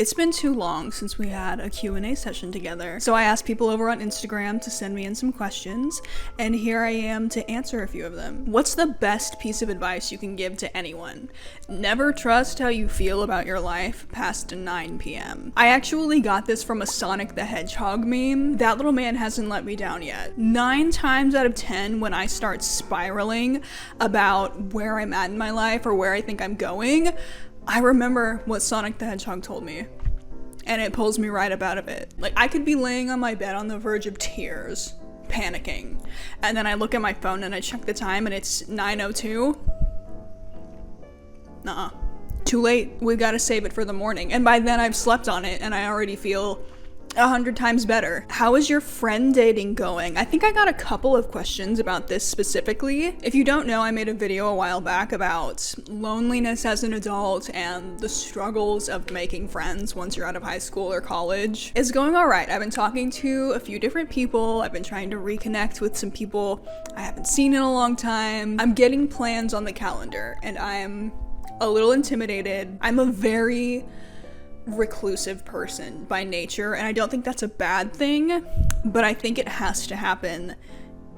It's been too long since we had a Q&A session together, so I asked people over on Instagram to send me in some questions, and here I am to answer a few of them. What's the best piece of advice you can give to anyone? Never trust how you feel about your life past 9 p.m. I actually got this from a Sonic the Hedgehog meme. That little man hasn't let me down yet. 9 times out of 10 when I start spiraling about where I'm at in my life or where I think I'm going, I remember what Sonic the Hedgehog told me, and it pulls me right up out of it. Like, I could be laying on my bed on the verge of tears, panicking, and then I look at my phone and I check the time and it's 9:02. Nuh-uh. Too late. We gotta save it for the morning. And by then I've slept on it and I already feel 100 times better. How is your friend dating going? I think I got a couple of questions about this specifically. If you don't know, I made a video a while back about loneliness as an adult and the struggles of making friends once you're out of high school or college. It's going all right. I've been talking to a few different people. I've been trying to reconnect with some people I haven't seen in a long time. I'm getting plans on the calendar and I'm a little intimidated. I'm a very reclusive person by nature, and I don't think that's a bad thing, but I think it has to happen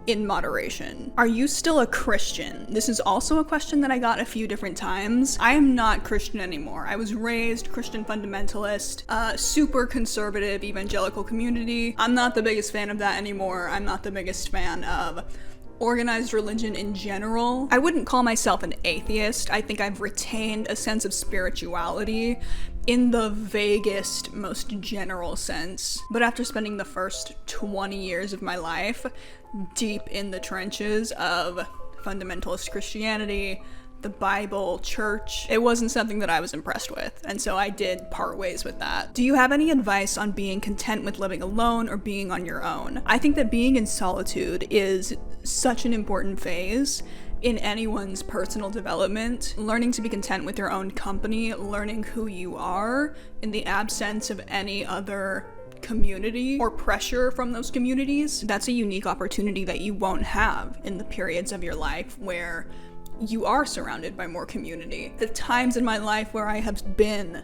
in moderation. Are you still a Christian? This is also a question that I got a few different times. I am not Christian anymore. I was raised Christian fundamentalist, super conservative evangelical community. I'm not the biggest fan of that anymore. I'm not the biggest fan of organized religion in general. I wouldn't call myself an atheist. I think I've retained a sense of spirituality in the vaguest, most general sense. But after spending the first 20 years of my life deep in the trenches of fundamentalist Christianity, the Bible, church, it wasn't something that I was impressed with, and so I did part ways with that. Do you have any advice on being content with living alone or being on your own? I think that being in solitude is such an important phase in anyone's personal development. Learning to be content with your own company, learning who you are in the absence of any other community or pressure from those communities, that's a unique opportunity that you won't have in the periods of your life where you are surrounded by more community. The times in my life where I have been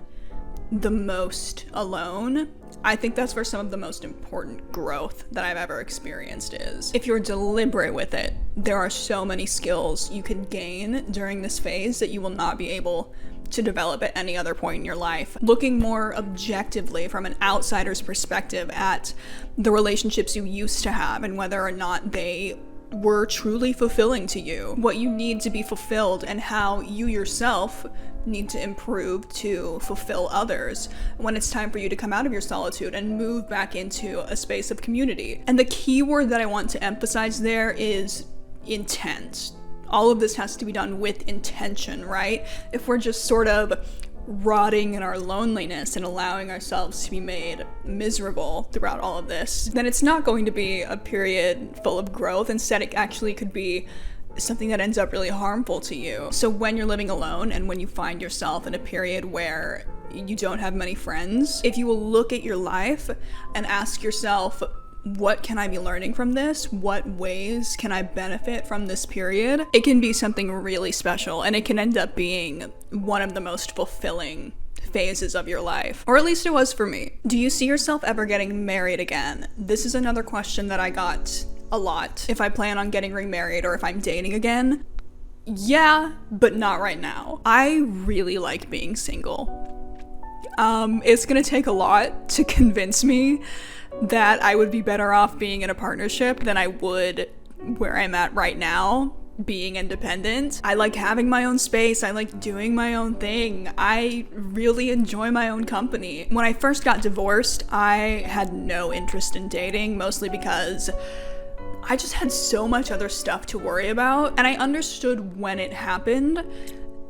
the most alone, I think that's where some of the most important growth that I've ever experienced is. If you're deliberate with it, there are so many skills you can gain during this phase that you will not be able to develop at any other point in your life. Looking more objectively from an outsider's perspective at the relationships you used to have and whether or not they were truly fulfilling to you, what you need to be fulfilled, and how you yourself need to improve to fulfill others when it's time for you to come out of your solitude and move back into a space of community. And the key word that I want to emphasize there is intent. All of this has to be done with intention, right? If we're just sort of rotting in our loneliness and allowing ourselves to be made miserable throughout all of this, then it's not going to be a period full of growth. Instead, it actually could be something that ends up really harmful to you. So when you're living alone and when you find yourself in a period where you don't have many friends, if you will look at your life and ask yourself, what can I be learning from this? What ways can I benefit from this period? It can be something really special, and it can end up being one of the most fulfilling phases of your life. Or at least it was for me. Do you see yourself ever getting married again? This is another question that I got a lot. If I plan on getting remarried or if I'm dating again. Yeah, but not right now. I really like being single. It's gonna take a lot to convince me that I would be better off being in a partnership than I would where I'm at right now, being independent. I like having my own space. I like doing my own thing. I really enjoy my own company. When I first got divorced, I had no interest in dating, mostly because I just had so much other stuff to worry about, and I understood when it happened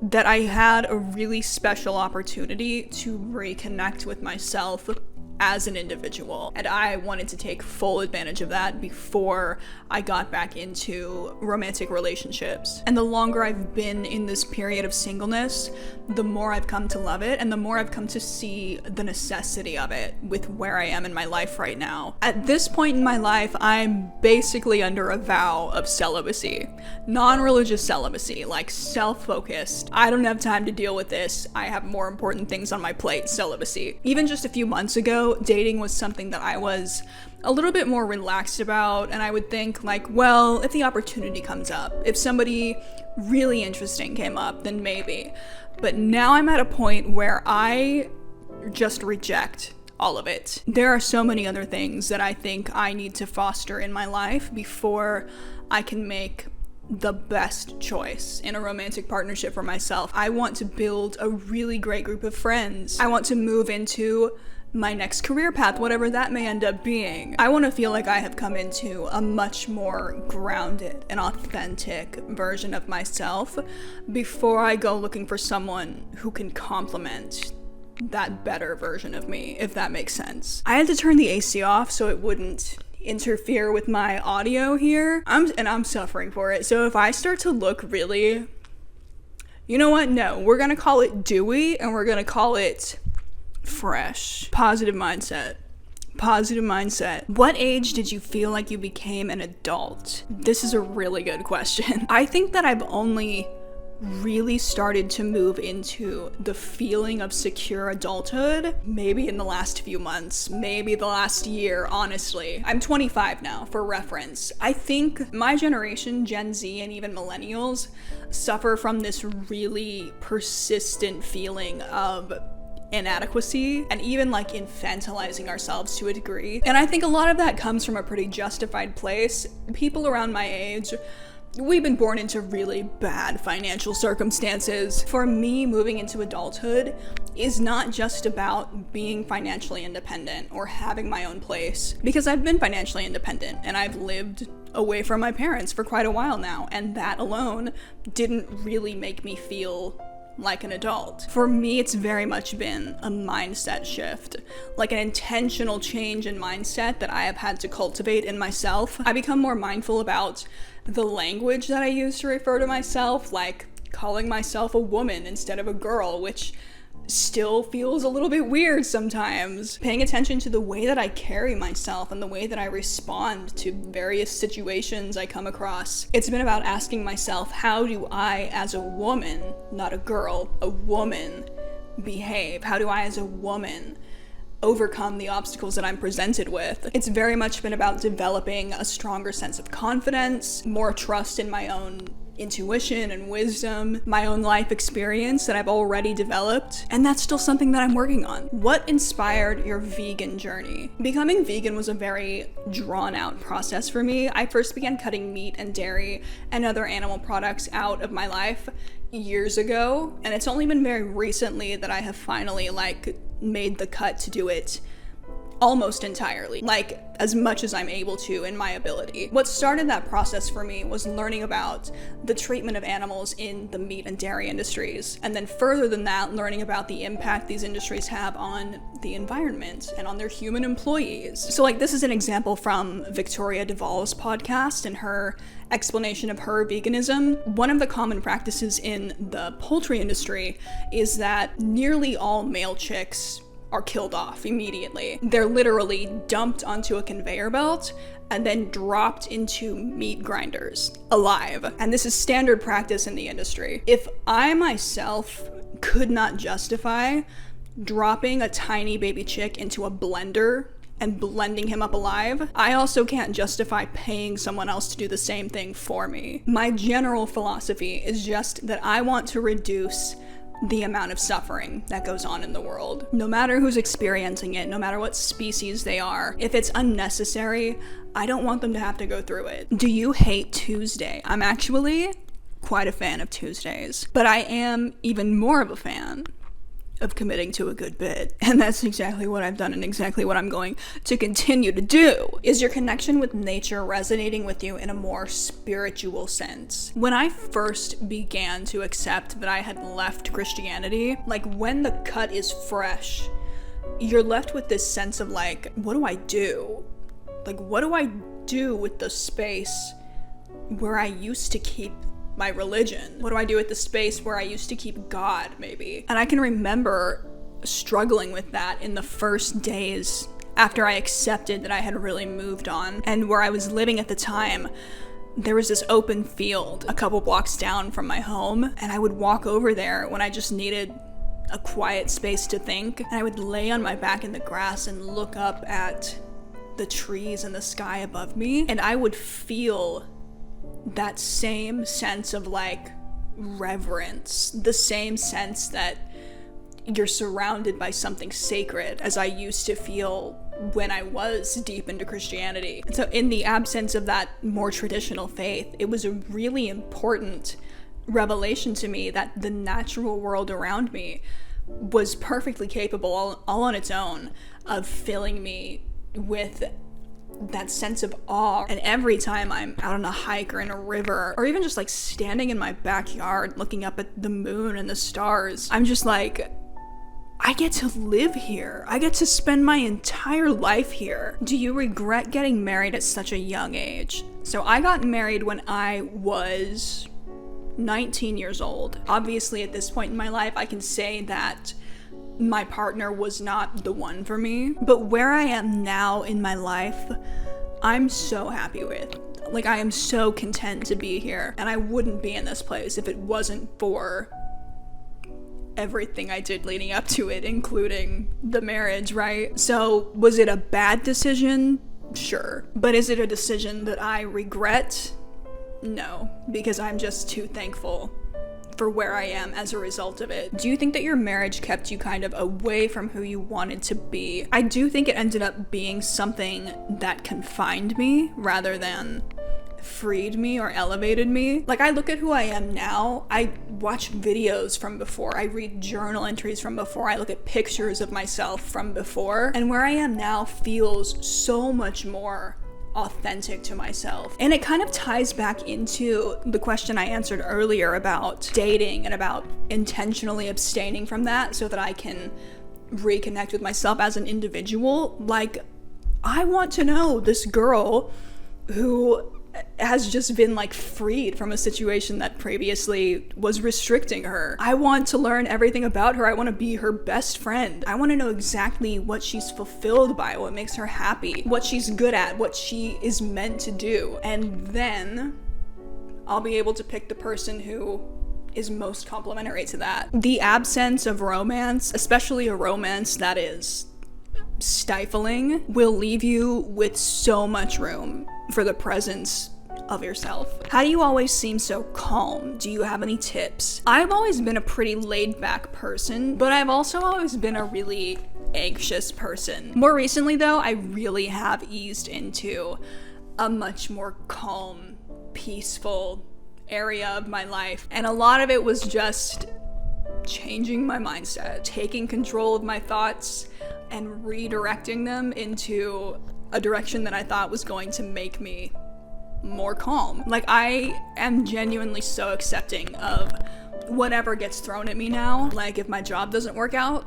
that I had a really special opportunity to reconnect with myself as an individual, and I wanted to take full advantage of that before I got back into romantic relationships. And the longer I've been in this period of singleness, the more I've come to love it, and the more I've come to see the necessity of it with where I am in my life right now. At this point in my life, I'm basically under a vow of celibacy. Non-religious celibacy, like self-focused, I don't have time to deal with this. I have more important things on my plate, celibacy. Even just a few months ago, dating was something that I was a little bit more relaxed about, and I would think like, well, if the opportunity comes up, if somebody really interesting came up, then maybe. But now I'm at a point where I just reject all of it. There are so many other things that I think I need to foster in my life before I can make the best choice in a romantic partnership for myself. I want to build a really great group of friends. I want to move into my next career path, whatever that may end up being. I want to feel like I have come into a much more grounded and authentic version of myself before I go looking for someone who can complement that better version of me, if that makes sense. I had to turn the AC off so it wouldn't interfere with my audio here. I'm suffering for it. So if I start to look really, you know what? No, we're gonna call it dewy and we're gonna call it fresh. Positive mindset. Positive mindset. What age did you feel like you became an adult? This is a really good question. I think that I've only really started to move into the feeling of secure adulthood maybe in the last few months, maybe the last year, honestly. I'm 25 now, for reference. I think my generation, Gen Z and even millennials, suffer from this really persistent feeling of inadequacy and even like infantilizing ourselves to a degree. And I think a lot of that comes from a pretty justified place. People around my age, we've been born into really bad financial circumstances. For me, moving into adulthood is not just about being financially independent or having my own place, because I've been financially independent and I've lived away from my parents for quite a while now, and that alone didn't really make me feel like an adult. For me, it's very much been a mindset shift, like an intentional change in mindset that I have had to cultivate in myself. I become more mindful about the language that I use to refer to myself, like calling myself a woman instead of a girl, which still feels a little bit weird sometimes. Paying attention to the way that I carry myself and the way that I respond to various situations I come across. It's been about asking myself, how do I as a woman, not a girl, a woman, behave? How do I as a woman overcome the obstacles that I'm presented with? It's very much been about developing a stronger sense of confidence, more trust in my own intuition and wisdom, my own life experience that I've already developed, and that's still something that I'm working on. What inspired your vegan journey? Becoming vegan was a very drawn out process for me. I first began cutting meat and dairy and other animal products out of my life years ago, and it's only been very recently that I have finally made the cut to do it almost entirely, like as much as I'm able to in my ability. What started that process for me was learning about the treatment of animals in the meat and dairy industries, and then further than that, learning about the impact these industries have on the environment and on their human employees. So this is an example from Victoria Duvall's podcast and her explanation of her veganism. One of the common practices in the poultry industry is that nearly all male chicks are killed off immediately. They're literally dumped onto a conveyor belt and then dropped into meat grinders alive. And this is standard practice in the industry. If I myself could not justify dropping a tiny baby chick into a blender and blending him up alive, I also can't justify paying someone else to do the same thing for me. My general philosophy is just that I want to reduce the amount of suffering that goes on in the world. No matter who's experiencing it, no matter what species they are, if it's unnecessary, I don't want them to have to go through it. Do you hate Tuesday? I'm actually quite a fan of Tuesdays, but I am even more of a fan of committing to a good bit. And that's exactly what I've done and exactly what I'm going to continue to do. Is your connection with nature resonating with you in a more spiritual sense? When I first began to accept that I had left Christianity, when the cut is fresh, you're left with this sense of what do I do? What do I do with the space where I used to keep my religion? What do I do with the space where I used to keep God, maybe? And I can remember struggling with that in the first days after I accepted that I had really moved on, and where I was living at the time there was this open field a couple blocks down from my home, and I would walk over there when I just needed a quiet space to think, and I would lay on my back in the grass and look up at the trees and the sky above me, and I would feel that same sense of like reverence, the same sense that you're surrounded by something sacred, as I used to feel when I was deep into Christianity. And so in the absence of that more traditional faith, it was a really important revelation to me that the natural world around me was perfectly capable, all on its own, of filling me with that sense of awe. And every time I'm out on a hike or in a river, or even just like standing in my backyard looking up at the moon and the stars, I'm just like, I get to live here. I get to spend my entire life here. Do you regret getting married at such a young age? So I got married when I was 19 years old. Obviously, at this point in my life, I can say that my partner was not the one for me. But where I am now in my life, I'm so happy with. Like, I am so content to be here. And I wouldn't be in this place if it wasn't for everything I did leading up to it, including the marriage, right? So, was it a bad decision? Sure. But is it a decision that I regret? No, because I'm just too thankful for where I am as a result of it. Do you think that your marriage kept you kind of away from who you wanted to be? I do think it ended up being something that confined me rather than freed me or elevated me. Like, I look at who I am now, I watch videos from before, I read journal entries from before, I look at pictures of myself from before, and where I am now feels so much more authentic to myself. And it kind of ties back into the question I answered earlier about dating and about intentionally abstaining from that so that I can reconnect with myself as an individual. Like, I want to know this girl who has just been like freed from a situation that previously was restricting her. I want to learn everything about her. I want to be her best friend. I want to know exactly what she's fulfilled by, what makes her happy, what she's good at, what she is meant to do. And then I'll be able to pick the person who is most complementary to that. The absence of romance, especially a romance that is stifling, will leave you with so much room for the presence of yourself. How do you always seem so calm? Do you have any tips? I've always been a pretty laid back person, but I've also always been a really anxious person. More recently though, I really have eased into a much more calm, peaceful area of my life. And a lot of it was just changing my mindset, taking control of my thoughts and redirecting them into a direction that I thought was going to make me more calm. Like, I am genuinely so accepting of whatever gets thrown at me now. Like, if my job doesn't work out,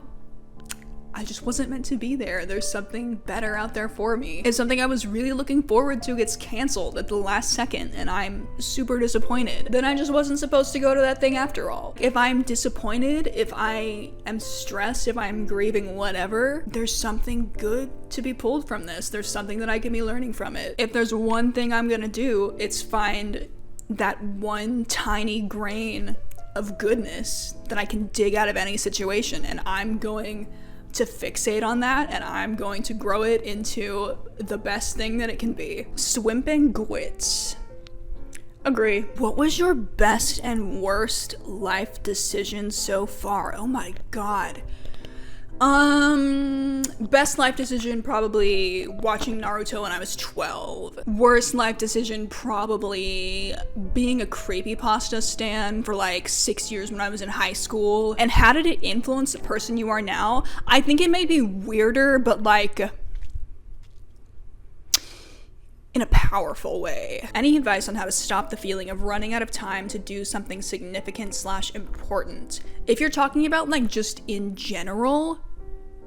I just wasn't meant to be there. There's something better out there for me. It's something I was really looking forward to gets canceled at the last second, and I'm super disappointed. Then I just wasn't supposed to go to that thing after all. If I'm disappointed, if I am stressed, if I'm grieving, whatever, there's something good to be pulled from this. There's something that I can be learning from it. If there's one thing I'm gonna do, it's find that one tiny grain of goodness that I can dig out of any situation, and I'm going to fixate on that, and I'm going to grow it into the best thing that it can be. Swimping Gwits. Agree. What was your best and worst life decision so far? Oh my god. Best life decision, probably watching Naruto when I was 12. Worst life decision, probably being a creepypasta stan for like 6 years when I was in high school. And how did it influence the person you are now? I think it may be weirder, but like in a powerful way. Any advice on how to stop the feeling of running out of time to do something significant/important? If you're talking about like just in general,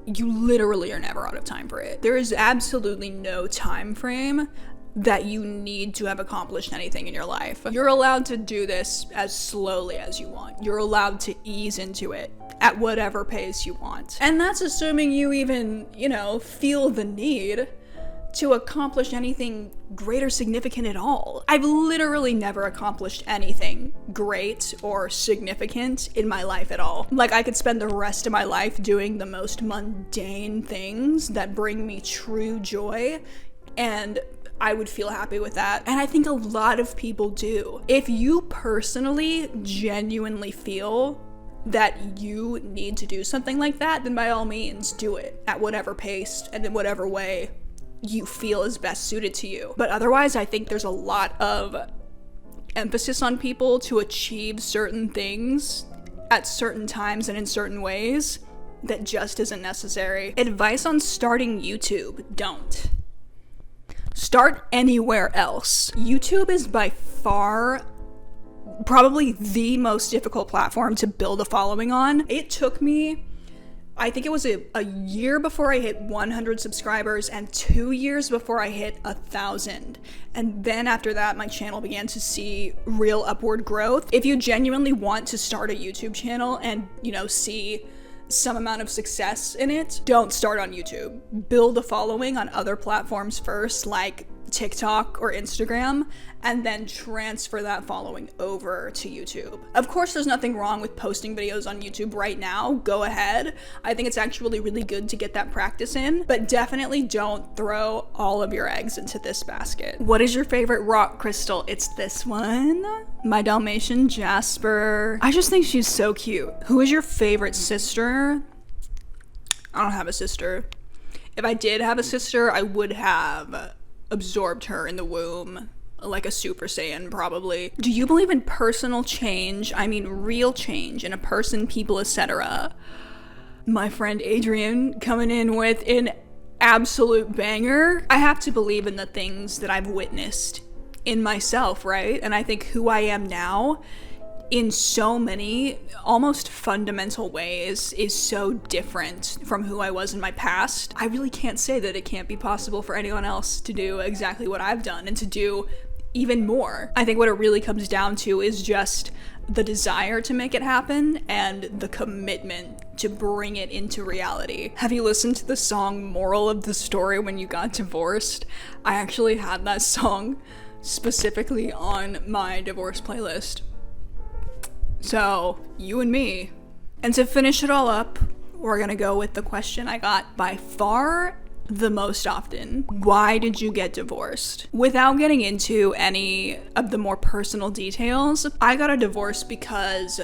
you literally are never out of time for it. There is absolutely no time frame that you need to have accomplished anything in your life. You're allowed to do this as slowly as you want. You're allowed to ease into it at whatever pace you want. And that's assuming you even, feel the need to accomplish anything great or significant at all. I've literally never accomplished anything great or significant in my life at all. Like, I could spend the rest of my life doing the most mundane things that bring me true joy, and I would feel happy with that. And I think a lot of people do. If you personally genuinely feel that you need to do something like that, then by all means do it at whatever pace and in whatever way you feel is best suited to you. But otherwise, I think there's a lot of emphasis on people to achieve certain things at certain times and in certain ways that just isn't necessary. Advice on starting YouTube: don't. Start anywhere else. YouTube is by far probably the most difficult platform to build a following on. It took me, I think it was a year before I hit 100 subscribers and 2 years before I hit 1,000. And then after that, my channel began to see real upward growth. If you genuinely want to start a YouTube channel and, see some amount of success in it, don't start on YouTube. Build a following on other platforms first, like TikTok or Instagram, and then transfer that following over to YouTube. Of course, there's nothing wrong with posting videos on YouTube right now. Go ahead. I think it's actually really good to get that practice in, but definitely don't throw all of your eggs into this basket. What is your favorite rock crystal? It's this one. My Dalmatian Jasper. I just think she's so cute. Who is your favorite sister? I don't have a sister. If I did have a sister, I would have absorbed her in the womb like a Super Saiyan, probably. Do you believe in personal change? I mean real change in a person, people, etc. My friend Adrian coming in with an absolute banger. I have to believe in the things that I've witnessed in myself, right? And I think who I am now in so many almost fundamental ways is so different from who I was in my past. I really can't say that it can't be possible for anyone else to do exactly what I've done and to do even more. I think what it really comes down to is just the desire to make it happen and the commitment to bring it into reality. Have you listened to the song Moral of the Story When You Got Divorced? I actually had that song specifically on my divorce playlist. So, you and me. And to finish it all up, we're gonna go with the question I got by far the most often. Why did you get divorced? Without getting into any of the more personal details, I got a divorce because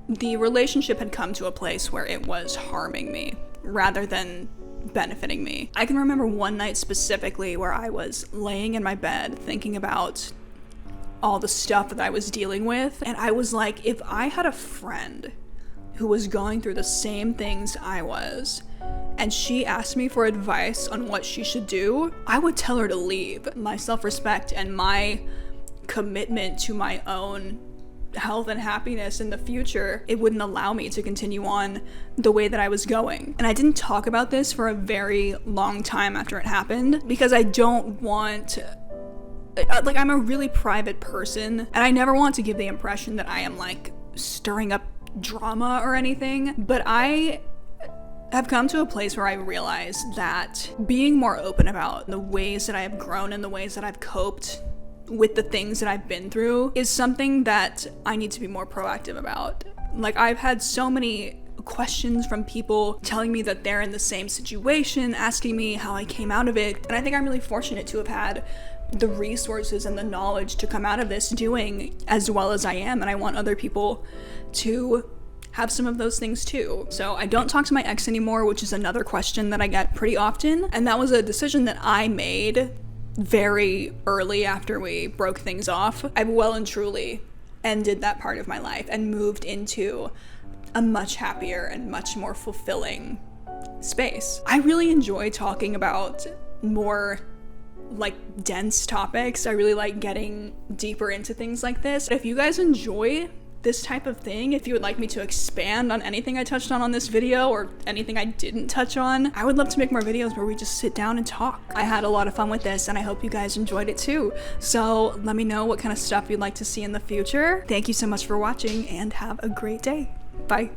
the relationship had come to a place where it was harming me rather than benefiting me. I can remember one night specifically where I was laying in my bed thinking about all the stuff that I was dealing with, and I was like, if I had a friend who was going through the same things I was, and she asked me for advice on what she should do, I would tell her to leave. My self-respect and my commitment to my own health and happiness in the future, it wouldn't allow me to continue on the way that I was going. And I didn't talk about this for a very long time after it happened, because I don't want, I'm a really private person, and I never want to give the impression that I am like stirring up drama or anything, but I have come to a place where I realize that being more open about the ways that I have grown and the ways that I've coped with the things that I've been through is something that I need to be more proactive about. Like, I've had so many questions from people telling me that they're in the same situation, asking me how I came out of it, and I think I'm really fortunate to have had the resources and the knowledge to come out of this doing as well as I am, and I want other people to have some of those things too. So I don't talk to my ex anymore, which is another question that I get pretty often, and that was a decision that I made very early after we broke things off. I've well and truly ended that part of my life and moved into a much happier and much more fulfilling space. I really enjoy talking about more like dense topics. I really like getting deeper into things like this. If you guys enjoy this type of thing, if you would like me to expand on anything I touched on this video or anything I didn't touch on, I would love to make more videos where we just sit down and talk. I had a lot of fun with this, and I hope you guys enjoyed it too. So let me know what kind of stuff you'd like to see in the future. Thank you so much for watching, and have a great day. Bye.